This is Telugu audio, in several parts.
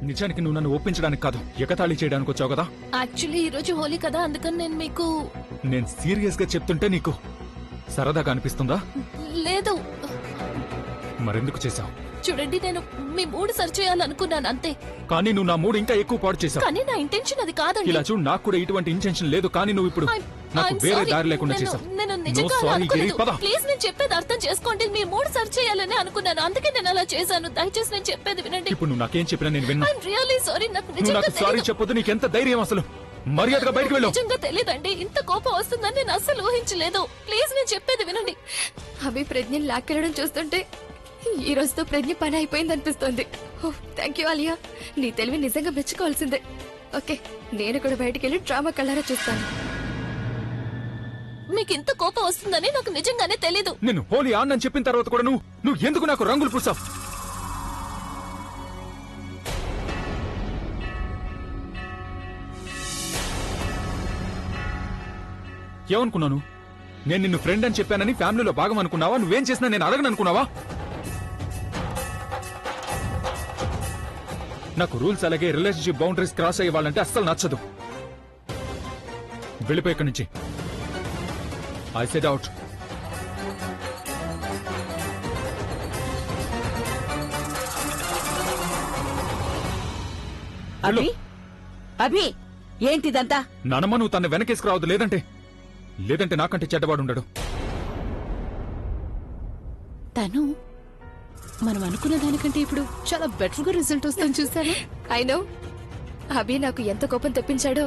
నిజానికి నువ్వు నన్ను ఒప్పించడానికి కాదు, ఎగతాళి చేయడానికి వచ్చావు కదా. యాక్చువల్లీ ఈ రోజు హోలీ కదా, అందుకని నేను మీకు... నేను సీరియస్ గా చెప్తుంటే నీకు సరదాగా అనిపిస్తుందా? లేదు. మరెందుకు చేశావు? చూడండి, నేను మీ మూడు సరి చేయాలనుకున్నాను అంతే. కానీ నువ్వు నా మూడు ఇంకా ఎక్కువ పాడు చేశావు. కానీ నా ఇంటెన్షన్ అది కాదండి. ఇలా చూడు, నాకు కూడా ఇటువంటి ఇంటెన్షన్ లేదు, కానీ నువ్వు ఇప్పుడు నాకు వేరే దారి లేకుండా చేశావు. ప్లీజ్, నేను చెప్పేది అర్థం చేసుకోండి. మీరు మూడు సరి చేయాలని అనుకున్నాను, అందుకే నేను అలా చేశాను. దయచేసి నేను చెప్పేది వినండి. ఇప్పుడు నువ్వు నాకేం చెప్పినా నేను విన్నా. Really sorry. నాకు సారీ చెప్పొద్దు. నీకెంత ధైర్యం అసలు? మర్యాదగా బయటకు వెళ్ళు. నిజంగా తెలియదండి, ఇంత కోపం వస్తుందని నేను అస్సలు ఊహించలేదు. ప్లీజ్, నేను చెప్పేది వినండి. అభి ప్రజ్ఞని లాక్కెళ్ళడం చూస్తుంటే ఈ రోజుతో ప్రజ్ఞ పని అయిపోయింది అనిపిస్తోంది. థ్యాంక్ యూ ఆలియా, నీ తెలివి నిజంగా మెచ్చుకోవాల్సిందే. ఓకే, నేను కూడా బయటికి వెళ్ళి డ్రామా కళ్ళారా చూస్తాను. మీకు ఇంత కోపం వస్తుందని నాకు నిజంగానే తెలీదు. నేను హోలీ ఆడనని చెప్పిన తర్వాత కూడా నువ్వు ఎందుకు నాకు రంగులు పూసావు? ఏమనుకున్నాను? నేను నిన్ను ఫ్రెండ్ అని చెప్పానని ఫ్యామిలీలో భాగం అనుకున్నావా? నువ్వేం చేసినా నేను అడగను అనుకున్నావా? నాకు రూల్స్ అలాగే రిలేషన్షిప్ బౌండరీస్ క్రాస్ అయ్యే వాళ్ళంటే అస్సలు నచ్చదు. వెళ్ళిపోయి ఇక్కడి నుంచి. I said out. Abhi, Abhi, ఏంటిదంతా? నానమ్మ, నువ్వు తన వెనకేసుకురావద్దు, లేదంటే నాకంటే చెడ్డవాడు ఉండడు. తను మనం అనుకున్న దానికంటే ఇప్పుడు చాలా బెటర్ గా రిజల్ట్ వస్తుందని చూసాను. అయినో అభి నాకు ఎంత కోపం తెప్పించాడో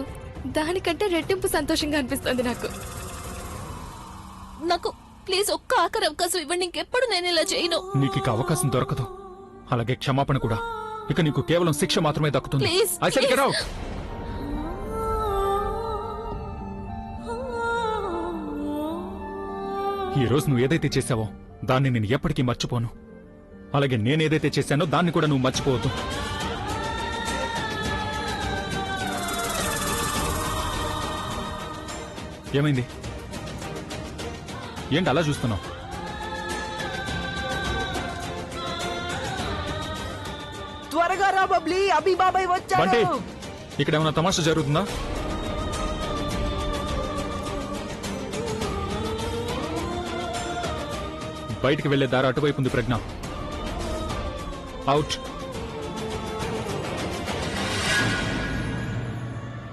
దానికంటే రెట్టింపు సంతోషంగా అనిపిస్తోంది నాకు. నాకు ప్లీజ్ ఒక్క ఆఖరి అవకాశం ఇవ్వండి. ఇంకెప్పుడు నేను ఇలా చేయను. నీకు ఇక అవకాశం దొరకదు, అలాగే క్షమాపణ కూడా. ఇక నీకు కేవలం శిక్ష మాత్రమే దక్కుతుంది. Please, I said get out. ఈ రోజు నువ్వు ఏదైతే చేశావో దాన్ని నేను ఎప్పటికీ మర్చిపోను. అలాగే నేనేదైతే చేశానో దాన్ని కూడా నువ్వు మర్చిపోవద్దు. ఏమైంది? ఏంటి అలా చూస్తున్నావు? త్వరగా రా బబ్లీ, అభి బాబాయ్ బంటి, వచ్చాడు. ఇక్కడ ఏమైనా తమాషా జరుగుతుందా? బయటికి వెళ్లే దారి అటువైపు ఉంది ప్రజ్ఞ. అవుట్.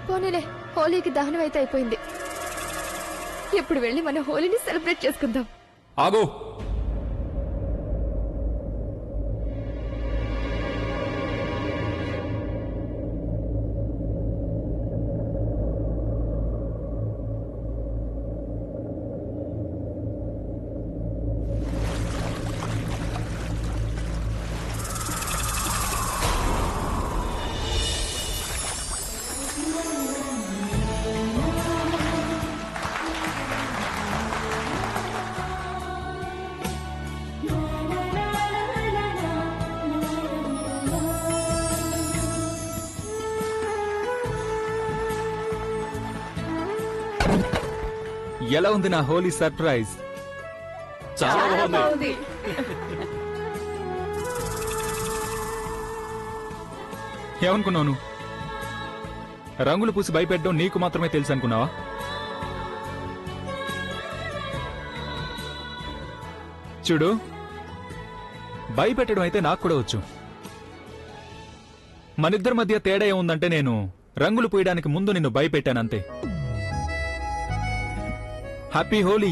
పోనీలే, హోలీకి దహనం అయితే అయిపోయింది. ఇప్పుడు వెళ్ళి మన హోలీని సెలబ్రేట్ చేసుకుందాం. ఆగో. ఎలా ఉంది నా హోలీ సర్ప్రైజ్? చాలా బాగుంది. ఏమనుకున్నావు? రంగులు పూసి భయపెట్టడం నీకు మాత్రమే తెలుసు అనుకున్నావా? చూడు, భయపెట్టడం అయితే నాకు కూడా వచ్చు. మనిద్దరి మధ్య తేడా ఏముందంటే నేను రంగులు పూయడానికి ముందు నిన్ను భయపెట్టానంతే. Happy Holi.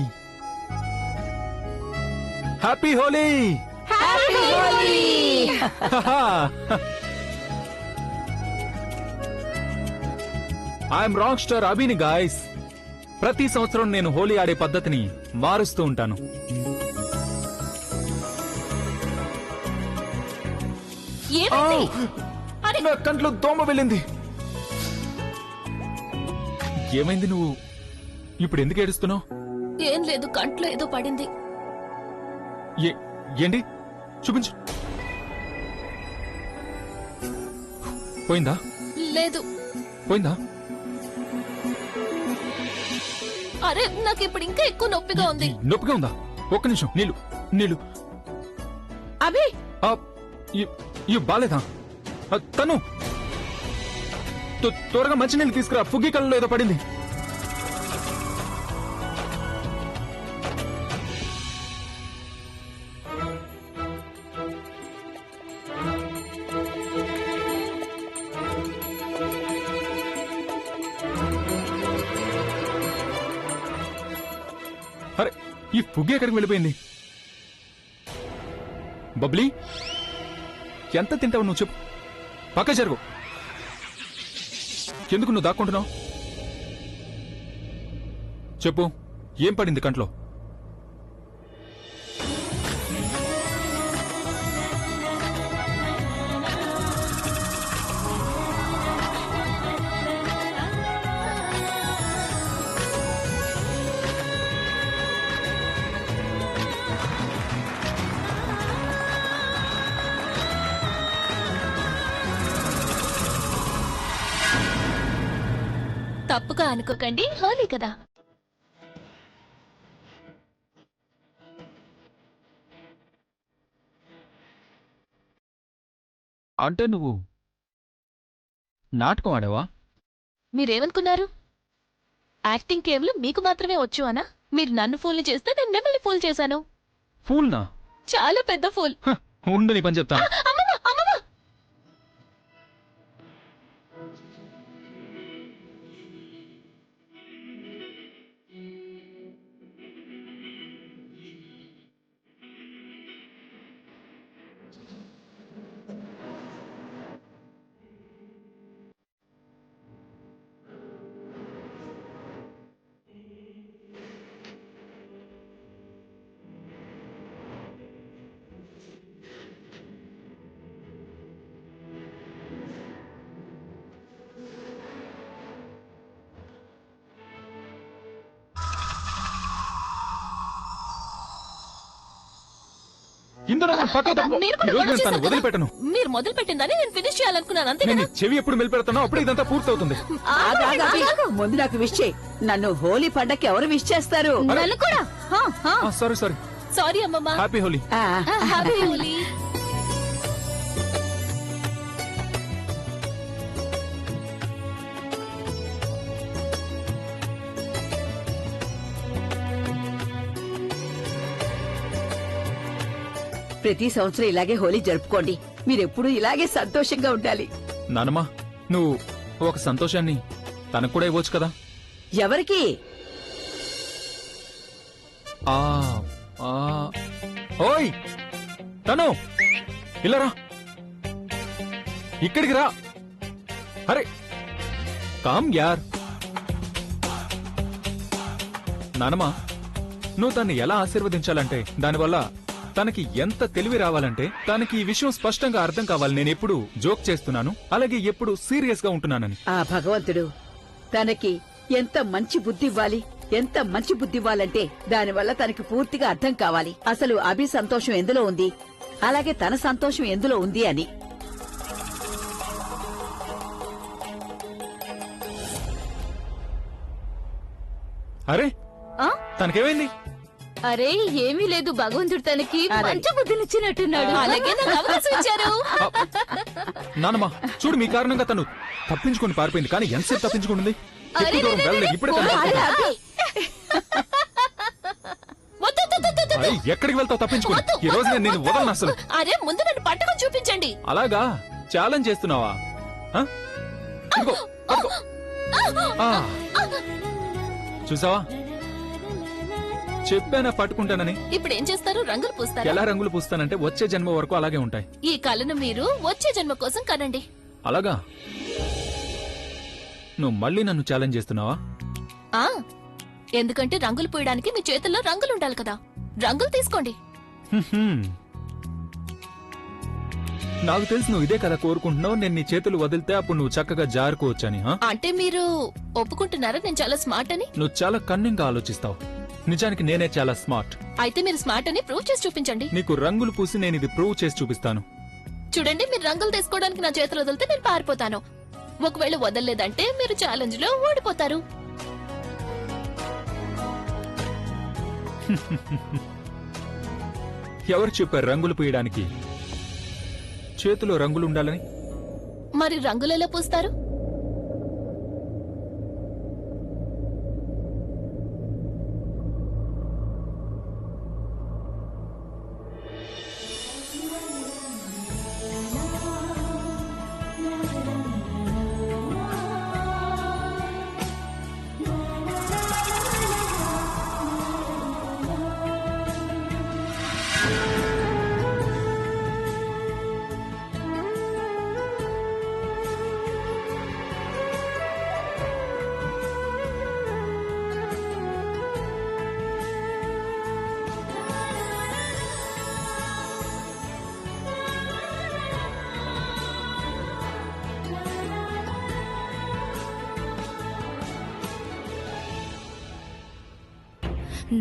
Happy Holi. I'm rock star అభిని గాయ్స్. ప్రతి సంవత్సరం నేను హోలీ ఆడే పద్ధతిని మారుస్తూ ఉంటాను. నా కంట్లో దోమ వెళ్ళింది. ఏమైంది? నువ్వు ఇప్పుడు ఎందుకు ఏడుస్తున్నావు? ఏం లేదు, కంట్లో ఏదో పడింది. ఏంటి? చూపించు. పోయిందా? లేదు. పోయిందా? అరే, నాకు ఇప్పుడు ఇంకా ఎక్కువ నొప్పిగా ఉంది. నొప్పిగా ఉందా? ఒక్క నిమిషం. నీళ్ళు. అభి, బాలేదా? తను త్వరగా మంచినీళ్ళు తీసుకురా, ఫుగ్గి కళ్ళలో ఏదో పడింది. అరే, ఈ ఫుగ్గి ఎక్కడికి వెళ్ళిపోయింది? బబ్లీ, ఎంత తింటావు నువ్వు చెప్పు. పక్క జరుగు. ఎందుకు నువ్వు దాక్కుంటున్నావు? చెప్పు, ఏం పడింది కంట్లో? తప్పుగా అనుకోకండి, హోలీ కదా. అంటే నువ్వు నాటకం ఆడావా? మీరేమనుకున్నారు? యాక్టింగ్ కేవలం మీకు మాత్రమే వచ్చు అనా? మీరు నన్ను ఫూల్ చేస్తే నేను మిమ్మల్ని ఫూల్ చేశాను. ఫూల్నా? చాలా పెద్ద ఫూల్. ఉండు, నీ పని చెప్తాను. అమ్మమ్మ, అమ్మమ్మ. ఇందులో పక్కకు తప్పు. మీరు కూడా ఈ రోజు నేను చేశారు తను కదా? వదిలిపెట్టను. మీరు మొదలు పెట్టిందని నేను ఫినిష్ చేయాలనుకున్నాను, అంతే నేను కదా. ఈ చెవి ఎప్పుడు మెలిపెడతానో అప్పుడు ఇదంతా పూర్తవుతుంది. ఆగు, ఆగు, ఆగు. ముందు నాకు విష్ చేయి. నన్ను హోలీ పండక్కి ఎవరు విష్ చేస్తారు? నన్ను కూడా. Sorry sorry. సారీ అమ్మమ్మ. హ్యాపీ హోలీ. ఆ, హ్యాపీ హోలీ. ప్రతి సంవత్సరం ఇలాగే హోలీ జరుపుకోండి. మీరెప్పుడు ఇలాగే సంతోషంగా ఉండాలి. నానమ్మా, నువ్వు ఒక సంతోషాన్ని తనకు కూడా ఇవ్వచ్చు కదా. ఎవరికి? ఆ ఆ ఓయ్ తను, ఇలా రా, ఇక్కడికి రా. అరే కామ్ యార్. నానమ్మా, నువ్వు తన్ని ఎలా ఆశీర్వదించాలంటే, దానివల్ల తనకి ఎంత తెలివి రావాలంటే, తనకి ఈ విషయం స్పష్టంగా అర్థం కావాలి. నేను ఎప్పుడు జోక్ చేస్తున్నాను, అలాగే ఎప్పుడు సీరియస్ గా ఉంటున్నానని. ఆ భగవంతుడు తనకి ఎంత మంచి బుద్ధి ఇవ్వాలి, ఎంత మంచి బుద్ధి ఇవ్వాలంటే దానివల్ల తనకి పూర్తిగా అర్థం కావాలి అసలు అభి సంతోషం ఎందులో ఉంది, అలాగే తన సంతోషం ఎందులో ఉంది అని. అరే ఆ? తనకేమైంది? అరే ఏమీ లేదు, భగవంతుడు తనకి అరే. మంచి బుద్ధినిచ్చినట్టున్నాడు. అలాగే నాకు అవకాశం ఇచ్చారు. నానమ్మా చూడు, మీ కారణంగా తను తప్పించుకుని పారిపోయింది. కానీ ఎంతసేపు తప్పించుకుంటుంది? ఎక్కువ అరే, దూరం అరే, వెళ్ళలేదు. అరే, ఇప్పుడే అరే, తను- అరే. వద్దు, వద్దు, వద్దు, వద్దు. అరే, ఎక్కడికి వెళ్తావు తప్పించుకుని? వద్దు, ఈ రోజు వద్దు, నేను నిన్ను వద్దు. వదలను అసలు. అరే ముందు నన్ను పట్టుకొని చూపించండి. అలాగా ఛాలెంజ్ చేస్తున్నావా? ఆ? ఇదిగో, పట్టుకో. ఆ. చూసావా, చెప్పానా పట్టుకుంటానని. ఇప్పుడు ఏం చేస్తారు? రంగులు పూస్తారా? ఎలా రంగులు పూస్తానంటే వచ్చే జన్మ వరకు అలాగే ఉంటాయి. ఈ కళను మీరు వచ్చే జన్మ కోసం కనండి. అలాగా నువ్వు మళ్ళీ నన్ను ఛాలెంజ్ చేస్తున్నావా? ఆ ఎందుకంటే రంగులు పూయడానికి మీ చేతుల్లో రంగులు ఉండాలి కదా. రంగులు తీసుకోండి. హ్మ్. నాకు తెలుసు నువ్వు ఇదే కదా కోరుకుంటున్నావు. నేను నీ చేతులు వదిలితే అప్పుడు నువ్వు చక్కగా జారుకోవచ్చని. ఆ? అంటే మీరు ఒప్పుకుంటున్నారా నేను చాలా స్మార్ట్ అని? నువ్వు చాలా కన్నింగ్ గా ఆలోచిస్తావు. నిజానికి నేనే చాలా స్మార్ట్. అయితే మీరు స్మార్ట్ అని ప్రూవ్ చేసి చూపించండి. నీకు రంగులు పూసి నేను ఇది ప్రూవ్ చేసి చూపిస్తాను. చూడండి, మీరు రంగులు తీసుకోవడానికి నా చేతులు వదిలితే నేను పారిపోతాను. ఒకవేళ వదలలేదంటే మీరు ఛాలెంజ్ లో ఓడిపోతారు. ఎవరు చెప్పారు రంగులు పూయడానికి చేతిలో రంగులు ఉండాలని? మరి రంగులెలా పూస్తారు?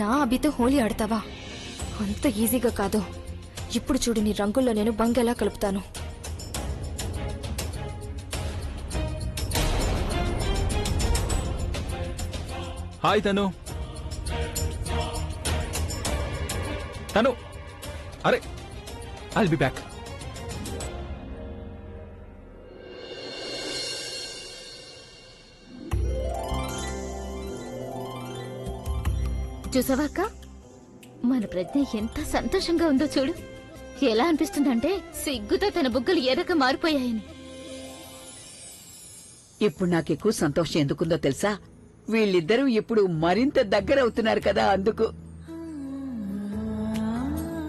నా అభితో హోలీ ఆడతావా? అంత ఈజీగా కాదు. ఇప్పుడు చూడు, నీ రంగుల్లో నేను బంగెలా కలుపుతాను. హాయ్ తను. తను, అరే, ఐల్ బి బ్యాక్. చూసావా అక్క, మన ప్రజ్ఞ ఎంత సంతోషంగా ఉందో చూడు. ఎలా అనిపిస్తుందంటే సిగ్గుతో తన బుగ్గలు ఎర్రగా మారిపోయాయని. ఇప్పుడు నాకెక్కువ సంతోషం ఎందుకుందో తెలుసా? వీళ్ళిద్దరూ ఇప్పుడు మరింత దగ్గరవుతున్నారు కదా, అందుకు.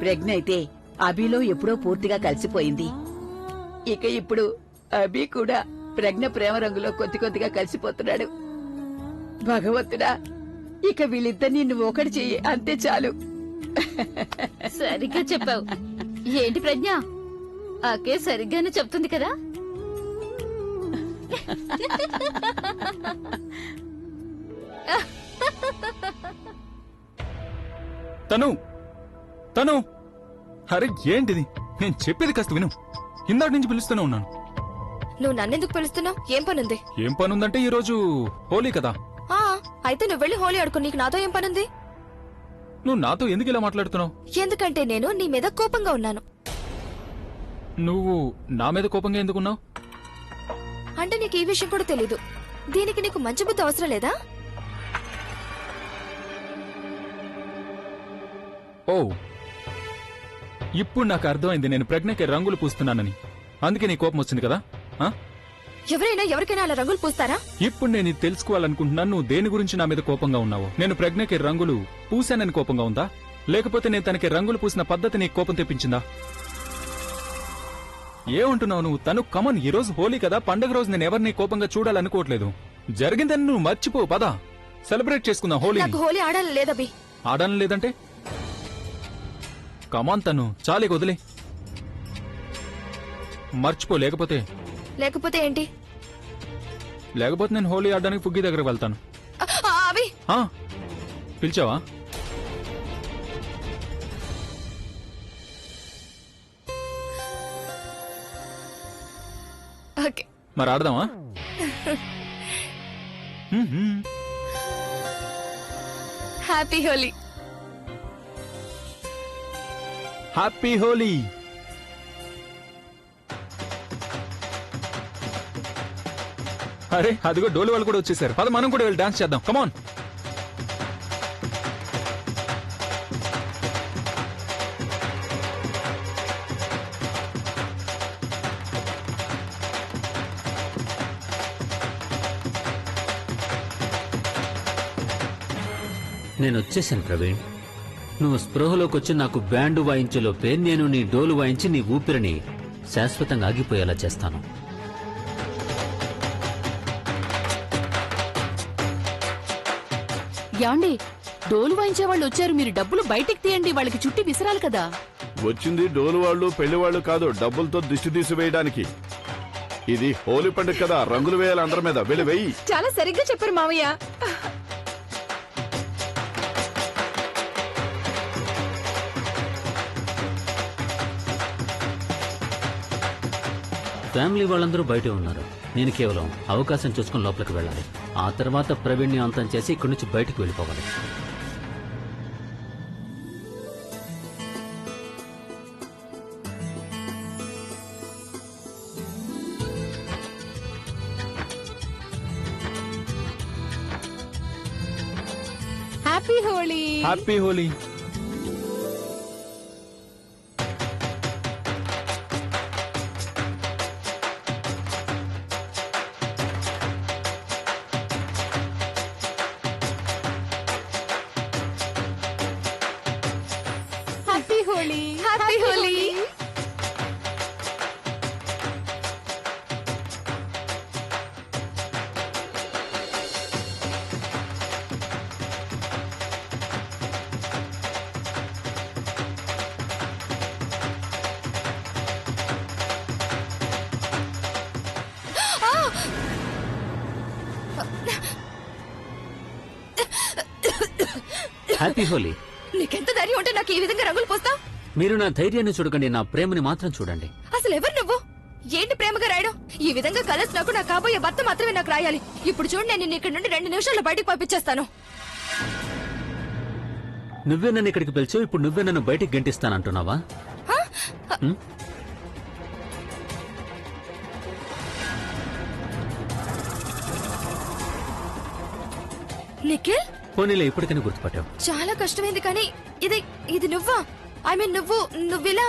ప్రజ్ఞ అయితే అభిలో ఎప్పుడో పూర్తిగా కలిసిపోయింది. ఇక ఇప్పుడు అభి కూడా ప్రజ్ఞ ప్రేమ రంగులో కొద్ది కొద్దిగా కలిసిపోతున్నాడు. భగవంతుడా, ఇక వీళ్ళిద్దరినీ నువ్వు ఒకటి చెయ్యి, అంతే చాలు. సరిగ్గా చెప్పావు. ఏంటి ప్రజ్ఞ, అక్కే సరిగ్గానే చెప్తుంది కదా. తను, తను, అరే ఏంటిది? నేను చెప్పేది కాస్త విను. ఇందాటి నుంచి పిలుస్తూనే ఉన్నాను. నువ్వు నన్నెందుకు పిలుస్తున్నావు? ఏం పనుంది? ఏం పనుందంటే ఈరోజు హోలీ కదా. ఆ, అయితే నువ్వు వెళ్ళి హోలీ ఆడుకో. నీకు నాతో ఏం పనుంది? నువ్వు నాతో ఎందుకు ఇలా మాట్లాడుతున్నావు? ఎందుకంటే నేను నీ మీద కోపంగా ఉన్నాను. నువ్వు నా మీద కోపంగా ఎందుకున్నావు? అంటే నీకు ఈ విషయం కూడా తెలీదు. దీనికి నీకు మంచి బుద్ధి అవసరం లేదా? ఓ, ఇప్పుడు నాకు అర్థమైంది నేను ప్రజ్ఞకి రంగులు పూస్తున్నానని. అందుకే నీ కోపం వచ్చింది కదా. ఆ? ఎవరైనా ఎవరికైనా అలా రంగులు పూస్తారా? ఇప్పుడు నేను ఇది తెలుసుకోవాలనుకుంటున్నాను. నువ్వు దేని గురించి నా మీద కోపంగా ఉన్నావు? నేను ప్రజ్ఞకి రంగులు పూశానని కోపంగా ఉందా, లేకపోతే నేను తనకి రంగులు పూసిన పద్ధతి నీకు కోపం తెప్పించిందా? ఏమంటున్నావు నువ్వు? తను కమన్, ఈ రోజు హోలీ కదా, పండగ రోజు నేను ఎవరిని కోపంగా చూడాలనుకోవట్లేదు. జరిగిందని నువ్వు మర్చిపో, పద సెలబ్రేట్ చేసుకుందాం హోలీ. నాకు హోలీ ఆడాలని లేదబి. ఆడాలని లేదంటే కమాన్ తను, చాలే వదిలే. మర్చిపో, లేకపోతే లేకపోతే ఏంటి? లేకపోతే నేను హోలీ ఆడడానికి ఫుగ్గి దగ్గరకు వెళ్తాను. అవి ఆ, పిలిచావా? ఓకే, మరి ఆడదామా? హ్యాపీ హోలీ. హ్యాపీ హోలీ. అరే అదిగో డోలు వాళ్ళు కూడా వచ్చేసారు. పద మనం కూడా వెళ్ళి డాన్స్ చేద్దాం. కమాన్. నేను వచ్చేసాను ప్రవీణ్. నువ్వు స్పృహలోకి వచ్చి నాకు బ్యాండు వాయించేలోపే నేను నీ డోలు వాయించి నీ ఊపిరిని శాశ్వతంగా ఆగిపోయేలా చేస్తాను. యాండి, డోలు వాయించే వాళ్ళు వచ్చారు. మీరు డబ్బులు బయటికి తీయండి, వాళ్ళకి చుట్టి విసిరాలి కదా. వచ్చింది డోలు వాళ్ళు పెళ్లి వాళ్ళు కాదు, డబ్బులతో దిష్టి తీసివేయడానికి. ఇది హోలీ పండుగ కదా, రంగులు వేయాలి అందరి మీద. వెళ్ళి వెయ్యి. చాలా సరిగ్గా చెప్పారు మావయ్య. ఫ్యామిలీ వాళ్ళందరూ బయటే ఉన్నారు. నేను కేవలం అవకాశం చూసుకుని లోపలికి వెళ్ళాలి. ఆ తర్వాత ప్రవీణ్ని అంతం చేసి ఇక్కడి నుంచి బయటకు వెళ్ళిపోవాలి. Happy Holi. Happy Holi. Happy Holi. Happy Holi. Happy Holi. నీకెంత ధైర్యం ఉంటే నాకు ఈ విధంగా రంగులు పోస్తావు? మీరు నా ధైర్యాన్ని చూడకండి, నా ప్రేమని మాత్రం చూడండి. అసలు ఎవరు నువ్వు? ఏంటి ప్రేమగా రాయడం? ఈ విధంగా కలర్స్ నాకు నా కాబోయే భర్త మాత్రమే నాకు రాయాలి. ఇప్పుడు చూడు, నేను నిన్ను ఇక్కడ నుండి 2 నిమిషాల్లో బయటకు పంపించేస్తాను. నువ్వే నన్ను ఇక్కడికి పిలిచావు, ఇప్పుడు నువ్వే నన్ను బయటికి గంటిస్తానంటున్నావా? హ? హ్మ్? నిఖిల్, పోనీలే, ఇప్పటికైనా గుర్తుపట్టావు. చాలా కష్టమైంది కానీ ఇది ఇది నువ్వా? ఐ మీన్ నువ్విలా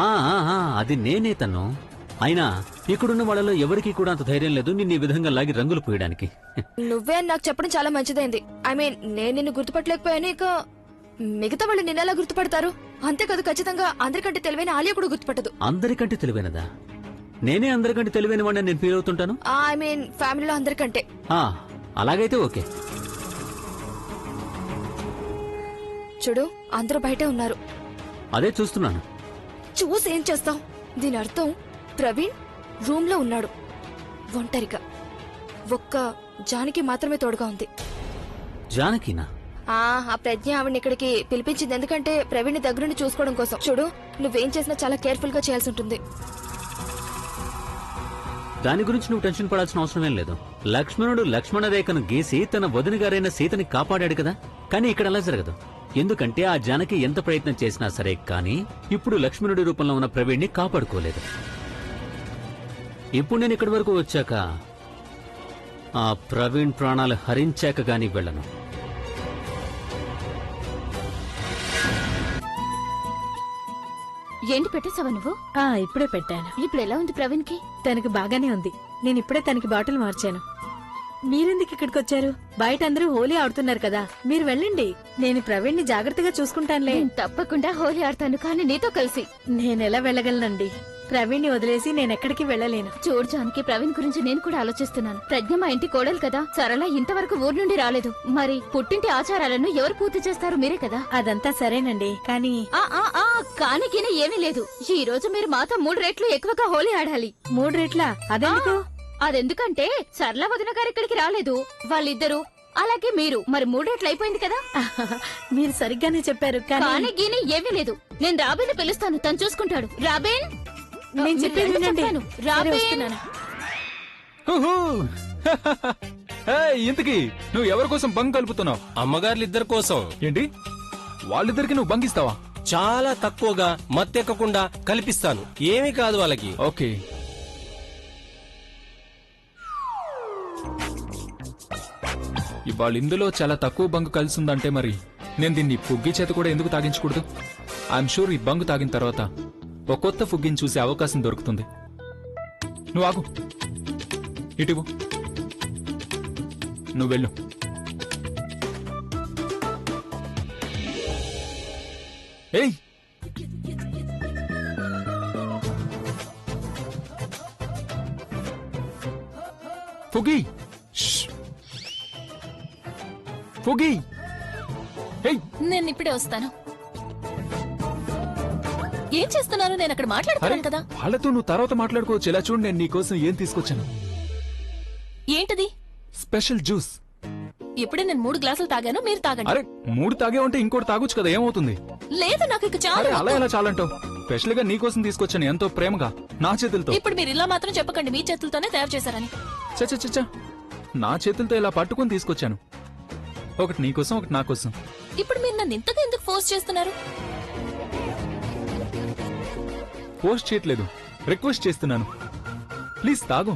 ఆ, ఆ, ఆ, అది నేనే తను. అయినా ఇక్కడున్న వాళ్ళలో ఎవరికీ కూడా అంత ధైర్యం లేదు నిన్ను ఈ విధంగా లాగి రంగులు పూయడానికి. నువ్వే అని నాకు చెప్పడం చాలా మంచిదైంది. ఐ మీన్ నేను నిన్ను గుర్తుపట్టలేకపోయాను, ఇక మిగతా వాళ్ళు నిన్నెలా గుర్తుపడతారు? అంతేకాదు, ఖచ్చితంగా అందరికంటే తెలివైన ఆలియా కూడా గుర్తుపట్టదు. అందరికంటే తెలివైనదా? నేనే అందరికంటే తెలివైన వాడిని నేను ఫీల్ అవుతుంటాను. ఐ మీన్ ఫ్యామిలీలో అందరికంటే. ఆ, అలాగైతే ఓకే. చూడు, అందరూ బయటే ఉన్నారు. అదే చూస్తున్నాను. చూసి ఏం చేస్తావు? దీని అర్థం ప్రవీణ్ రూమ్ లో ఉన్నాడు, ఒంటరిగా. ఒక్క జానకి మాత్రమే తోడుగా ఉంది. జానకినా? ఆ ప్రజ్ఞ ఆవిడని ఇక్కడికి పిలిపించింది ఎందుకంటే ప్రవీణ్ దగ్గరుండి చూసుకోవడం కోసం. చూడు, నువ్వేం చేసినా చాలా కేర్ఫుల్ గా చేయాల్సి ఉంటుంది. దాని గురించి నువ్వు టెన్షన్ పడాల్సిన అవసరం ఏం లేదు. లక్ష్మణుడు లక్ష్మణ రేఖను గీసి తన వదిన గారైన సీతని కాపాడాడు కదా. కానీ ఇక్కడ అలా జరగదు. ఎందుకంటే ఆ జానకి ఎంత ప్రయత్నం చేసినా సరే కానీ ఇప్పుడు లక్ష్మణుడి రూపంలో ఉన్న ప్రవీణ్ని కాపాడుకోలేదు. ఇప్పుడు నేను ఇక్కడి వరకు వచ్చాక ఆ ప్రవీణ్ ప్రాణాలు హరించాక గాని వెళ్ళను. ఏంటి పెట్టేసావా నువ్వు? ఇప్పుడే పెట్టాను. ఇప్పుడు ఎలా ఉంది ప్రవీణ్ కి? తనకి బాగానే ఉంది. నేను ఇప్పుడే తనకి బాటిల్ మార్చాను. మీరెందుకు ఇక్కడికి వచ్చారు? బయట అందరూ హోలీ ఆడుతున్నారు కదా, మీరు వెళ్ళండి. నేను ప్రవీణ్ ని జాగ్రత్తగా చూసుకుంటానులే. నేను తప్పకుండా హోలీ ఆడతాను, కానీ నీతో కలిసి. నేనెలా వెళ్ళగలనండి? ప్రవీణ్ ని వదిలేసి నేనెక్కడికి వెళ్ళలేను. చూడు జానకి, ప్రవీణ్ గురించి నేను కూడా ఆలోచిస్తున్నాను. ప్రజ్ఞ మా ఇంటి కోడలు కదా, సరళ ఇంతవరకు ఊరు నుండి రాలేదు. మరి పుట్టింటి ఆచారాలను ఎవరు పూర్తి చేస్తారు? మీరే కదా. అదంతా సరేనండి, కానీ కానీ ఏమీ లేదు. ఈ రోజు మీరు మాతో 3 రెట్లు ఎక్కువగా హోలీ ఆడాలి. 3 రెట్లా? అదెందుకు? అదెందుకంటే సరళ వదిన గారు ఇక్కడికి రాలేదు, వాళ్ళిద్దరు, అలాగే మీరు. మరి 3 రెట్లు అయిపోయింది కదా. మీరు సరిగ్గానే చెప్పారు, కానీ కానీ గీని ఏమీ లేదు. నేను రాబేన్ పిలుస్తాను, తను చూసుకుంటాడు. రాబేన్, నేను చెప్పేది వినండి. చెప్పాను. సరే, రాబేన్. వస్తున్నాను. హుహు. ఏయ్, ఇంతకీ నువ్వు ఎవరి కోసం బంగ్ కలుపుతున్నావు? అమ్మగారులిద్దరి కోసం. ఏంటి, వాళ్ళిద్దరికి నువ్వు బంగిస్తావా? చాలా తక్కువగా మత్తెక్కకుండా కల్పిస్తాను. ఏమీ కాదు వాళ్ళకి. ఓకే. ఇవాళ ఇందులో చాలా తక్కువ బంగు కలిసిందంటే మరి నేను దీన్ని ఫుగ్గి చేత కూడా ఎందుకు తాగించకూడదు? ఐఎమ్ షూర్ ఈ బంగు తాగిన తర్వాత ఒక కొత్త ఫుగ్గిని చూసే అవకాశం దొరుకుతుంది. నువ్వు ఆగు, ఇటువు, నువ్వు వెళ్ళు. ఏయ్, ఫుగ్గి, ఫుగ్గి. ఏయ్, నేను ఇప్పుడే వస్తాను. ఏం చేస్తున్నారు? నేను అక్కడ అరే, మాట్లాడుతున్నాను కదా. వాళ్ళతో నువ్వు తర్వాత మాట్లాడుకోవచ్చు. ఇలా చూడు, నేను నీకోసం ఏం తీసుకొచ్చాను. ఏంటది? Special juice. ఇప్పుడే నేను 3 గ్లాసులు తాగాను, మీరు తాగండి. అరే, 3 తాగే ఉంటే ఇంకోటి తాగొచ్చు కదా, ఏమవుతుంది? లేదు, నాకు ఇక అరే, చాలా. అలా ఎలా చాలంటావు? స్పెషల్ గా నీకోసం తీసుకొచ్చాను, ఎంతో ప్రేమగా, నా చేతులతో. ఇప్పుడు మీరు ఇలా మాత్రం చెప్పకండి, మీ చేతులతోనే తయారు చేశారని. చచ్చా, నా చేతులతో ఇలా పట్టుకుని తీసుకొచ్చాను. ఒకటి నీకోసం, ఒకటి నా కోసం. ఇప్పుడు మీరు నన్ను ఇంతగా ఎందుకు ఫోర్స్ చేస్తున్నారు? పోస్ట్ చేయట్లేదు, రిక్వెస్ట్ చేస్తున్నాను. ప్లీజ్ తాగు.